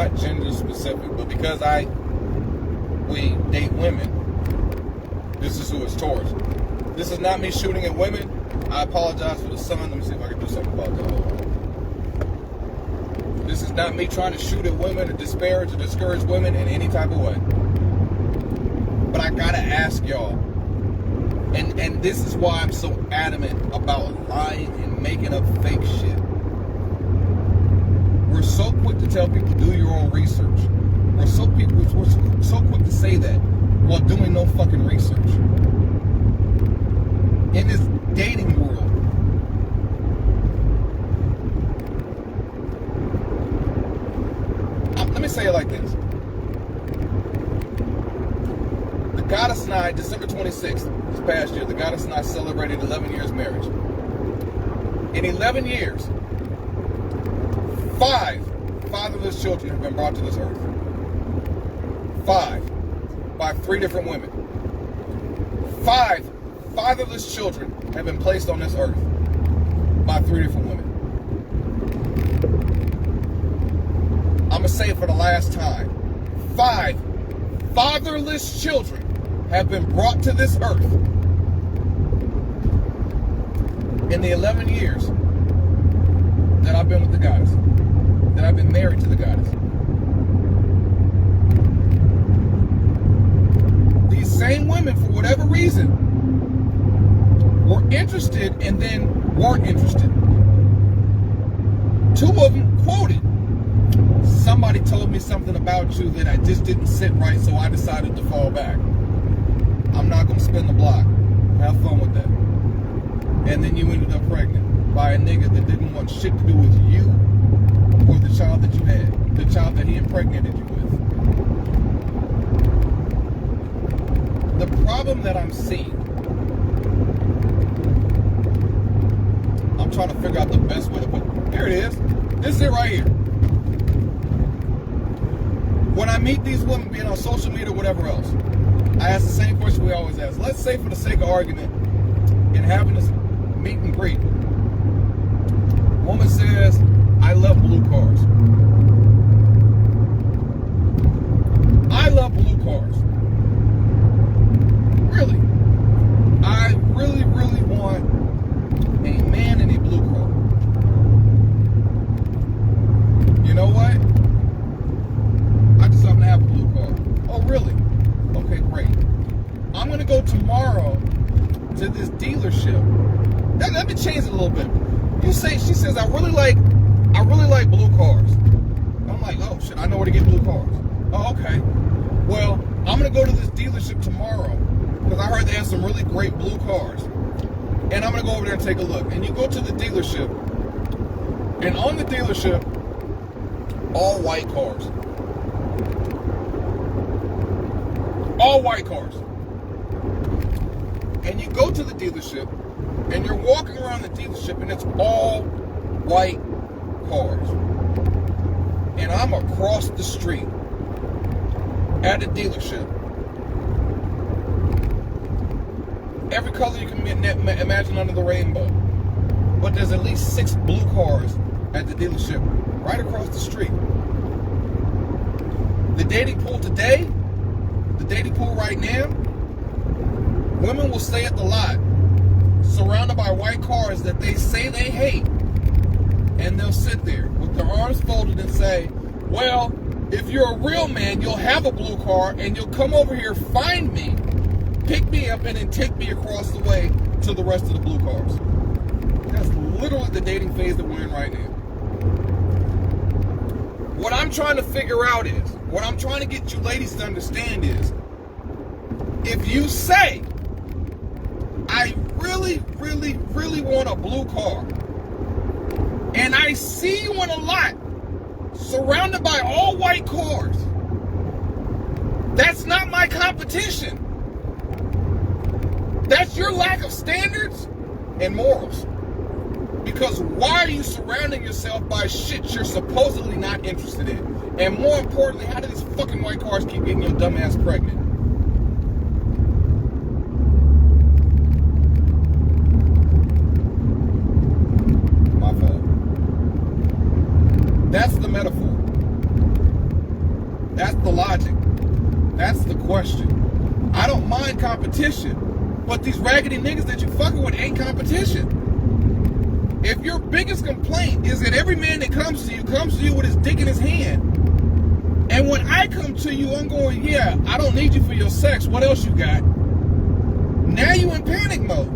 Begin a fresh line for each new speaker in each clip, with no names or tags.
not gender specific, but because we date women, this is who it's towards. This is not me shooting at women. I apologize for the sun. Let me see if I can do something about that. Hold on. This is not me trying to shoot at women or disparage or discourage women in any type of way. But I gotta ask y'all, and this is why I'm so adamant about lying and making up fake shit. We're so quick to tell people do your own research. We're so quick to say that while doing no fucking research. In this dating world, let me say it like this. The Goddess and I, December 26th, this past year, the Goddess and I celebrated 11 years marriage. In 11 years, 5 fatherless children have been brought to this earth. 5. By 3 different women. 5 fatherless children have been placed on this earth by 3 different women. I'm going to say it for the last time. 5 fatherless children have been brought to this earth in the 11 years that I've been with the Goddess, that I've been married to the Goddess. These same women, for whatever reason, were interested and then weren't interested. 2 of them quoted, "Somebody told me something about you that I just didn't sit right, so I decided to fall back. I'm not going to spin the block. Have fun with that." And then you ended up pregnant by a nigga that didn't want shit to do with you or the child that you had, the child that he impregnated you with. The problem that I'm seeing, I'm trying to figure out the best way to put it. Here it is. This is it right here. When I meet these women, being on social media or whatever else, I ask the same question we always ask. Let's say, for the sake of argument, in having this meet and greet, woman says, "I love blue cars. I love blue cars. Really. I really, really want a man in a blue car. You know what? I just happen to have a blue car." "Oh, really? Okay, great. I'm going to go tomorrow to this dealership." Let me change it a little bit. She says, I really like blue cars." I'm like, "Oh shit, I know where to get blue cars." "Oh, okay. Well, I'm going to go to this dealership tomorrow because I heard they have some really great blue cars. And I'm going to go over there and take a look." And you go to the dealership, and on the dealership, all white cars. All white cars. And you go to the dealership, and you're walking around the dealership, and it's all white cars. And I'm across the street at a dealership. Every color you can imagine under the rainbow. But there's at least 6 blue cars at the dealership right across the street. The dating pool today, the dating pool right now, women will stay at the lot surrounded by white cars that they say they hate, and they'll sit there with their arms folded and say, "Well, if you're a real man, you'll have a blue car and you'll come over here, find me, pick me up, and then take me across the way to the rest of the blue cars." That's literally the dating phase that we're in right now. What I'm trying to figure out is, what I'm trying to get you ladies to understand is, if you say, "I really, really, really want a blue car," and I see you in a lot surrounded by all white cars, that's not my competition. That's your lack of standards and morals. Because why are you surrounding yourself by shit you're supposedly not interested in? And more importantly, how do these fucking white cars keep getting your dumb ass pregnant? My fault. That's the metaphor. the logic? That's the question. I don't mind competition, but these raggedy niggas that you fucking with ain't competition. If your biggest complaint is that every man that comes to you with his dick in his hand, and when I come to you, I'm going, yeah, I don't need you for your sex. What else you got? Now you in panic mode.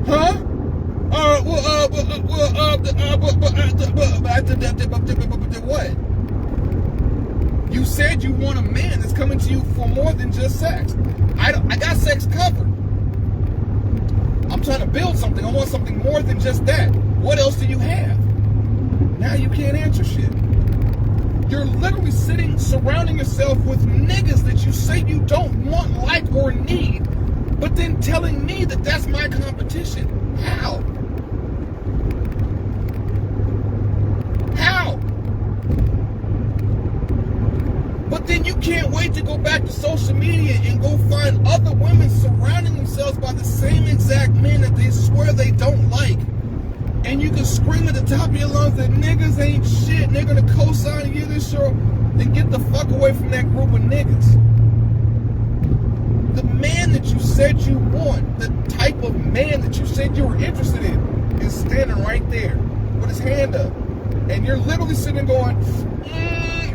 Huh? What? You said you want a man that's coming to you for more than just sex. I got sex covered. I'm trying to build something. I want something more than just that. What else do you have? Now you can't answer shit. You're literally surrounding yourself with niggas that you say you don't want, like, or need, but then telling me that that's my competition. How? How? But then you can't wait to go back to social media and go find other women surrounding themselves by the same exact men that they swear they don't like. And you can scream at the top of your lungs that niggas ain't shit and they're gonna co-sign you this show. Then get the fuck away from that group of niggas. The man that you said you want, the type of man that you said you were interested in, is standing right there with his hand up. And you're literally sitting going,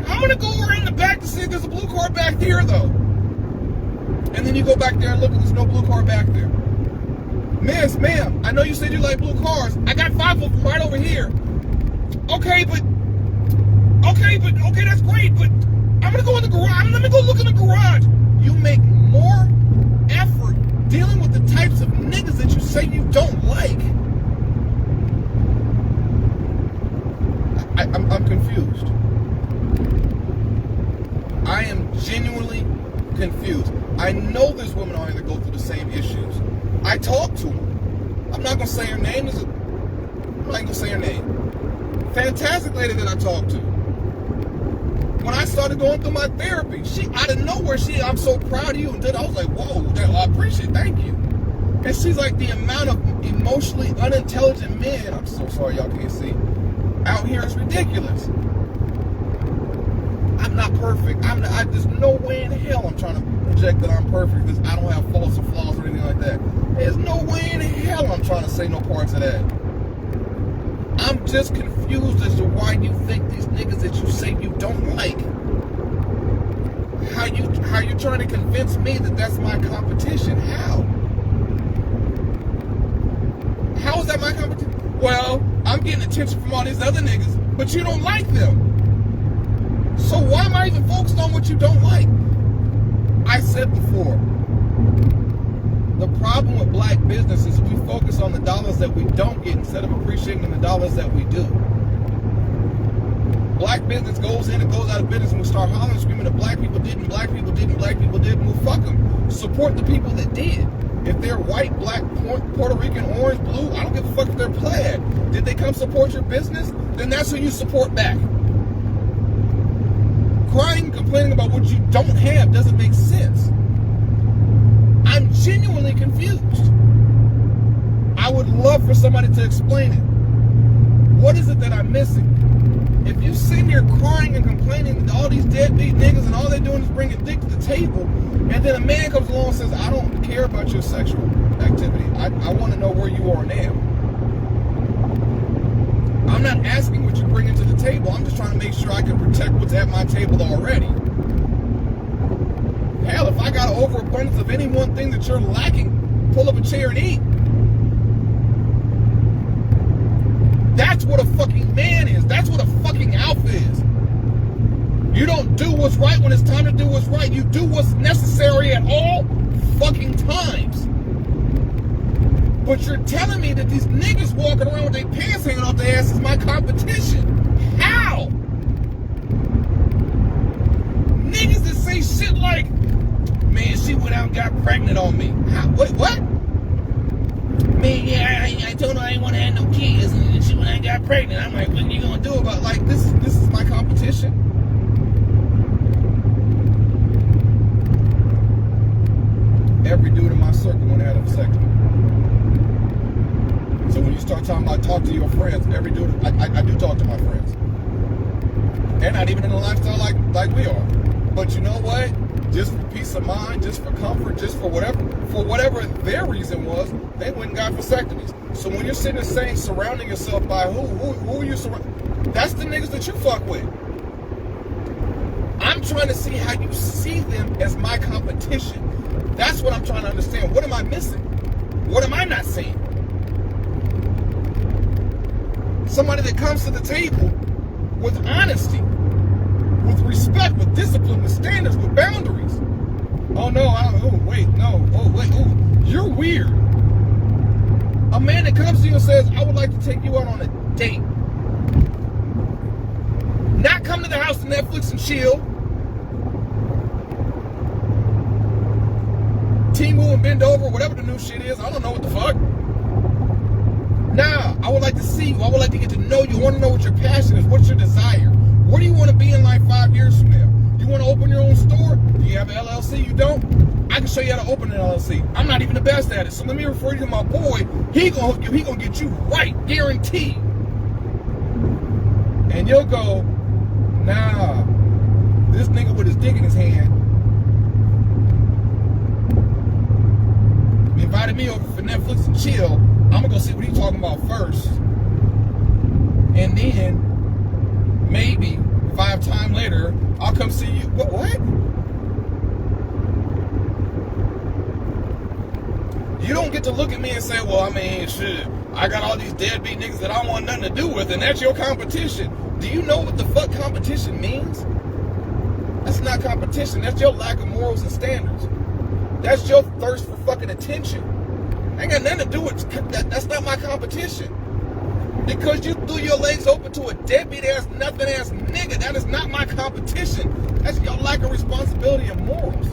I'm gonna go around the back to see if there's a blue car back there though. And then you go back there and look and there's no blue car back there. Miss, ma'am, I know you said you like blue cars. I got 5 of them right over here. Okay, that's great, but I'm gonna go in the garage. Let me go look in the garage. You make more effort dealing with the types of niggas that you say you don't like. I'm confused. I am genuinely confused. I know there's women out here that go through the same issues. I talk to her. I'm not gonna say her name. I'm not gonna say her name. Fantastic lady that I talked to. When I started going through my therapy, she out of nowhere, I'm so proud of you. And then I was like, whoa, I appreciate it, thank you. And she's like, the amount of emotionally unintelligent men, I'm so sorry y'all can't see, out here is ridiculous. I'm not perfect. There's no way in hell I'm trying to project that I'm perfect because I don't have faults or flaws or anything like that. There's no way in hell I'm trying to say no parts of that. I'm just confused as to why you think these niggas that you say you don't like, how you trying to convince me that that's my competition? How is that my competition? Well, I'm getting attention from all these other niggas, but you don't like them. So why am I even focused on what you don't like? I said before, the problem with black business is we focus on the dollars that we don't get instead of appreciating the dollars that we do. Black business goes in and goes out of business and we start hollering and screaming that black people didn't, black people didn't, black people didn't. Well, fuck them. Support the people that did. If they're white, black, Puerto Rican, orange, blue, I don't give a fuck if they're plaid. Did they come support your business? Then that's who you support back. Crying, complaining about what you don't have doesn't make sense. I'm genuinely confused. I would love for somebody to explain it. What is it that I'm missing? If you sit here crying and complaining to all these deadbeat niggas and all they're doing is bringing dick to the table, and then a man comes along and says, I don't care about your sexual activity. I want to know where you are now. I'm not asking what you bring into the table. I'm just trying to make sure I can protect what's at my table already. Hell, if I got an overabundance of any one thing that you're lacking, pull up a chair and eat. That's what a fucking man is. That's what a fucking alpha is. You don't do what's right when it's time to do what's right. You do what's necessary at all fucking times. But you're telling me that these niggas walking around with their pants hanging off their ass is my competition. How? Niggas that say shit like, man, she went out and got pregnant on me. How? Wait, what? Man, yeah, I told her I didn't want to have no kids, and she went out and got pregnant. I'm like, what are you gonna do about, like, this is my competition? Every dude in my circle wanna have a vasectomy. So when you start talking about talk to your friends, every dude, I do talk to my friends. They're not even in a lifestyle like we are. But you know what? Just for peace of mind, just for comfort, just for whatever their reason was, they went and got vasectomies. So when you're sitting there saying surrounding yourself by who are you surrounding? That's the niggas that you fuck with. I'm trying to see how you see them as my competition. That's what I'm trying to understand. What am I missing? What am I not seeing? Somebody that comes to the table with honesty, with respect, with discipline, with standards, with boundaries. Oh no, you're weird. A man that comes to you and says, I would like to take you out on a date. Not come to the house to Netflix and chill. T-Move and bend over, whatever the new shit is. I don't know what the fuck. Nah, I would like to see you. I would like to get to know you. I want to know what your passion is. What's your desire? Where do you want to be in life 5 years from now? You want to open your own store? Do you have an LLC? You don't? I can show you how to open an LLC. I'm not even the best at it. So let me refer you to my boy. He gonna hook you. He gonna get you right. Guaranteed. And you'll go, nah, this nigga with his dick in his hand invited me over for Netflix and chill. I'm gonna go see what he's talking about first. And then, maybe 5 times later, I'll come see you. What? You don't get to look at me and say, well, I mean, shit, I got all these deadbeat niggas that I want nothing to do with, and that's your competition. Do you know what the fuck competition means? That's not competition. That's your lack of morals and standards. That's your thirst for fucking attention. Ain't got nothing to do with that. That's not my competition. Because you threw your legs open to a deadbeat ass, nothing ass nigga, that is not my competition. That's your lack of responsibility and morals.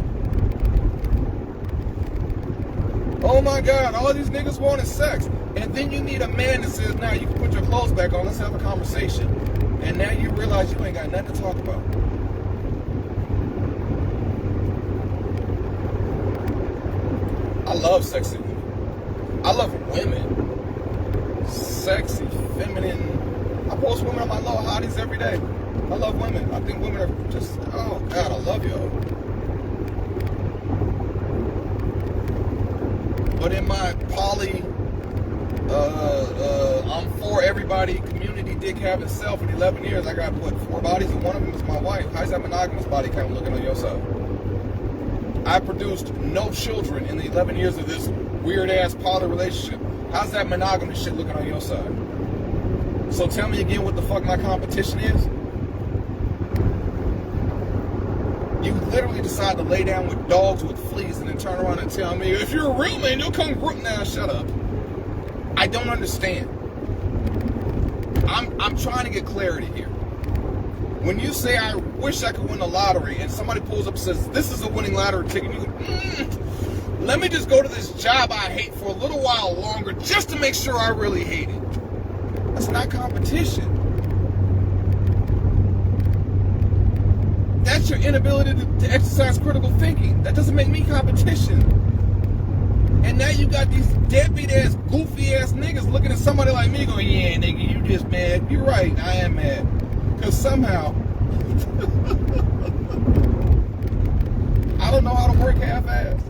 Oh my God, all these niggas wanted sex. And then you need a man that says, now you can put your clothes back on, let's have a conversation. And now you realize you ain't got nothing to talk about. I love sexy women. I love women. Sexy, feminine. I post women on my low hotties every day. I love women. I think women are just, oh God, I love y'all. But in my poly, I'm for everybody community dick having self in 11 years, I got, what, 4 bodies, and one of them is my wife. How's that monogamous body count looking on your side? I produced no children in the 11 years of this weird-ass poly relationship. How's that monogamous shit looking on your side? So tell me again what the fuck my competition is? You literally decide to lay down with dogs with fleas and then turn around and tell me, if you're a real man, you'll come group. Now, shut up. I don't understand. I'm trying to get clarity here. When you say, I wish I could win the lottery, and somebody pulls up and says, this is a winning lottery ticket, you go, let me just go to this job I hate for a little while longer just to make sure I really hate it. That's not competition. That's your inability to exercise critical thinking. That doesn't make me competition. And now you got these deadbeat ass, goofy ass niggas looking at somebody like me going, yeah, nigga, you just mad. You're right, I am mad. Because somehow, I don't know how to work half-assed.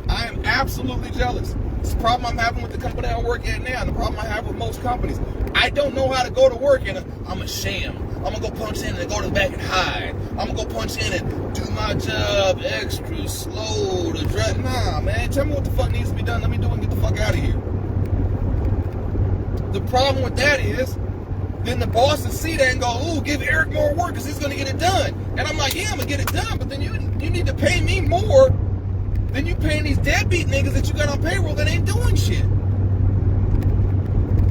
I am absolutely jealous. It's the problem I'm having with the company I work at now, and the problem I have with most companies. I don't know how to go to work, and I'm a sham. I'm going to go punch in and go to the back and hide. I'm going to go punch in and do my job extra slow to dress. Nah, man, tell me what the fuck needs to be done. Let me do it and get the fuck out of here. The problem with that is, then the bosses see that and go, ooh, give Eric more work because he's going to get it done. And I'm like, yeah, I'm going to get it done, but then you need to pay me more than you paying these deadbeat niggas that you got on payroll that ain't doing shit.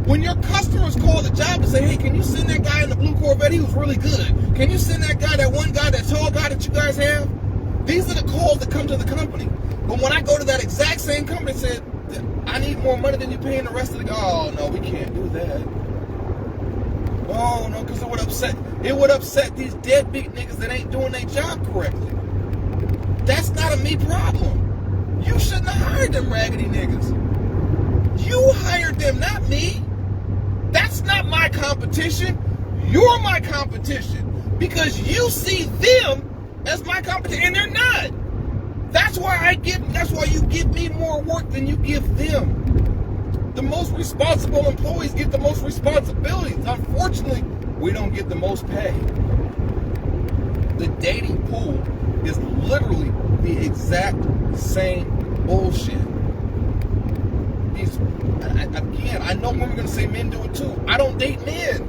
When your customers call the job and say, hey, can you send that guy in the blue Corvette? He was really good. Can you send that guy, that one guy, that tall guy that you guys have? These are the calls that come to the company. But when I go to that exact same company and say, I need more money than you're paying the rest of the guys, oh, no, we can't do that. Oh, no, because it would upset these deadbeat niggas that ain't doing their job correctly. That's not a me problem. You shouldn't have hired them raggedy niggas. You hired them, not me. That's not my competition. You're my competition. Because you see them as my competition, and they're not. That's why you give me more work than you give them. The most responsible employees get the most responsibilities. Unfortunately, we don't get the most pay. The dating pool is literally the exact same bullshit. Again, I know women are going to say men do it too. I don't date men.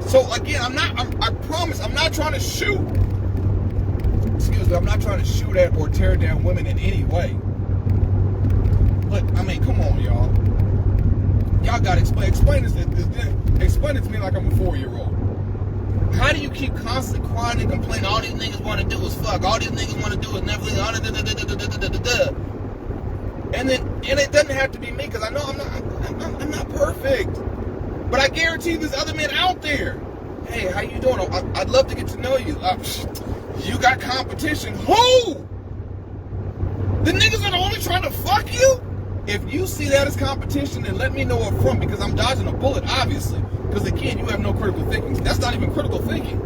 So again, I promise, I'm not trying to shoot. Excuse me, I'm not trying to shoot at or tear down women in any way. But, I mean, come on, y'all. Y'all gotta explain this explain it to me like I'm a 4-year-old. How do you keep constantly crying and complaining, all these niggas want to do is fuck, all these niggas want to do is Netflix, and it doesn't have to be me, because I know I'm not perfect. But I guarantee there's other men out there. Hey, how you doing? I'd love to get to know you. You got competition. Who? The niggas are only trying to fuck you? If you see that as competition, then let me know up front, because I'm dodging a bullet, obviously. Because again, you have no critical thinking. That's not even critical thinking.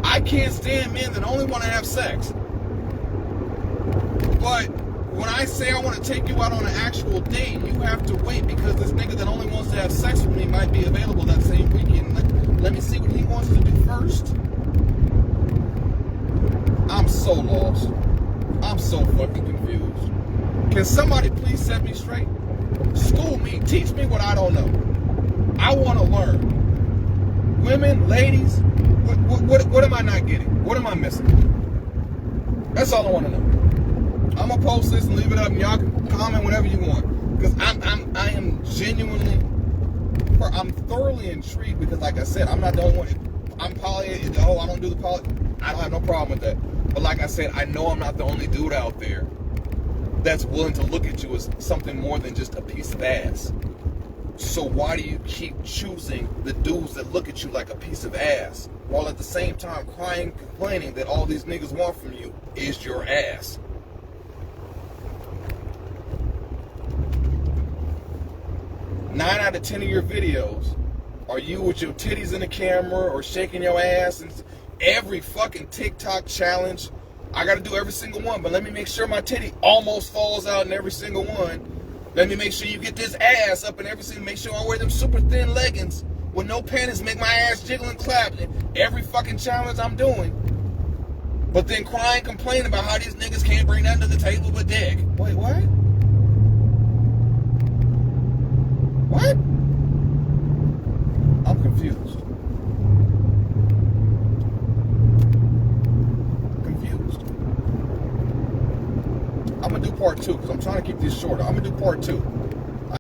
I can't stand men that only want to have sex. But when I say I want to take you out on an actual date, you have to wait, because this nigga that only wants to have sex with me might be available that same weekend. Let me see what he wants to do first. I'm so lost. I'm so fucking confused. Can somebody please set me straight? School me. Teach me what I don't know. I want to learn. Women, ladies, what am I not getting? What am I missing? That's all I want to know. I'm going to post this and leave it up, and y'all can comment whatever you want. Because I am genuinely, I'm thoroughly intrigued, because like I said, I'm not the only one. I'm poly, I don't do the poly. I don't have no problem with that. But like I said, I know I'm not the only dude out there that's willing to look at you as something more than just a piece of ass. So why do you keep choosing the dudes that look at you like a piece of ass, while at the same time crying, complaining that all these niggas want from you is your ass? Nine out of 10 of your videos are you with your titties in the camera or shaking your ass, and every fucking TikTok challenge, I gotta do every single one, but let me make sure my titty almost falls out in every single one. Let me make sure you get this ass up in every single, make sure I wear them super thin leggings with no panties, make my ass jiggle and clap in every fucking challenge I'm doing. But then crying, complaining about how these niggas can't bring nothing to the table but dick. Wait, what? What? I'm confused. I'm gonna do part 2, because I'm trying to keep this shorter. I'm gonna do part 2.